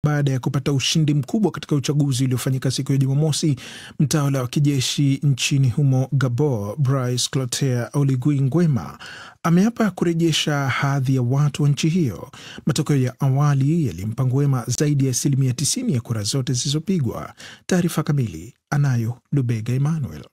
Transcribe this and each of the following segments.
baada ya kupata ushindi mkubwa katika uchaguzi uliofanyika siku ya Jumamosi. Mtawala wa kijeshi nchini humo Gabon, Brice Clotaire Oligui Nguema, ameapa kurejesha hadhi ya watu wa nchi hiyo. Matokeo ya awali yalimpa Nguema zaidi ya 90% ya kura zote zilizopigwa. Taarifa kamili anayo Lubega Emmanuel.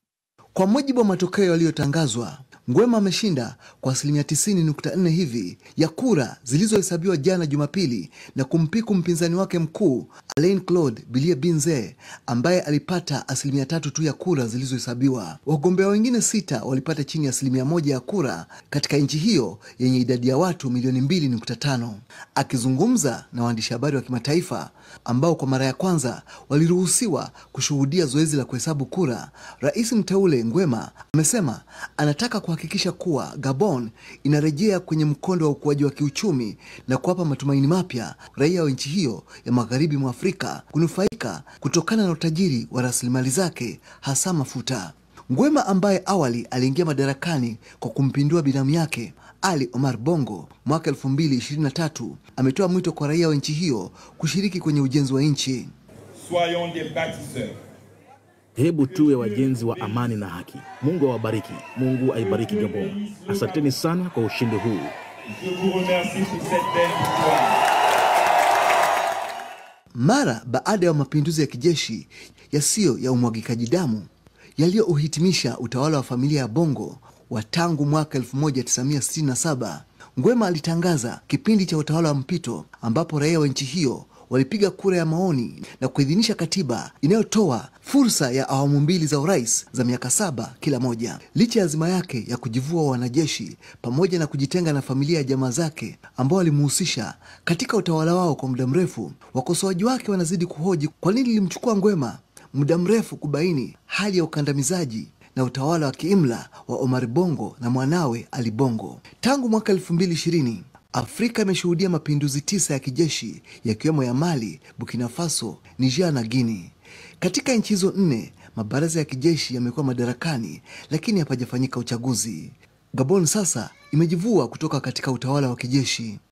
Kwa mujibu wa matokeo yaliyotangazwa, Nguema ameshinda kwa 90.4 hivi ya kura zilizohesabiwa jana Jumapili na kumpiku mpinzani wake mkuu Alain Claude Bilie-Binze ambaye alipata 3% tu ya kura zilizohesabiwa. Wagombea wengine 6 walipata chini ya 1% ya kura katika nchi hiyo yenye idadi ya watu milioni 2.5. Akizungumza na waandishi habari wa kimataifa ambao kwa mara ya kwanza waliruhusiwa kushuhudia zoezi la kuhesabu kura, Rais mteule Nguema amesema anataka kuhakikisha kuwa Gabon inarejea kwenye mkondo wa ukuaji wa kiuchumi na kuwapa matumaini mapya raia wa nchi hiyo ya magharibi mwa Afrika kunufaika kutokana na utajiri wa rasilimali zake, hasa mafuta. Nguema ambaye awali aliingia madarakani kwa kumpindua binamu yake Ali Omar Bongo mwaka 2023 ametoa mwito kwa raia wa nchi hiyo kushiriki kwenye ujenzi wa nchi. Soyons des bâtisseurs. Hebu tuwe wajenzi wa amani na haki. Mungu awabariki. Mungu aibariki Gabon. Asanteni sana kwa ushindi huu. Mara baada ya mapinduzi ya kijeshi yasiyo ya umwagikaji damu yaliyohitimisha utawala wa familia ya Bongo wa tangu mwaka 1967, Nguema alitangaza kipindi cha utawala wa mpito ambapo raia wa nchi hiyo walipiga kura ya maoni na kuidhinisha katiba inayotoa fursa ya awamu 2 za urais za miaka 7 kila moja. Licha ya azima yake ya kujivua wanajeshi pamoja na kujitenga na familia ya jamaa zake ambao walimhusisha katika utawala wao kwa muda mrefu, wakosoaji wake wanazidi kuhoji kwa nini ilimchukua Nguema muda mrefu kubaini hali ya ukandamizaji na utawala wa kiimla wa Omar Bongo na mwanawe Ali Bongo. Tangu mwaka 2020, Afrika imeshuhudia mapinduzi 9 ya kijeshi yakiwemo ya Mali, Burkina Faso, Niger na Guinea. Katika nchi hizo 4, mabaraza ya kijeshi yamekuwa madarakani lakini hapajafanyika uchaguzi. Gabon sasa imejivua kutoka katika utawala wa kijeshi.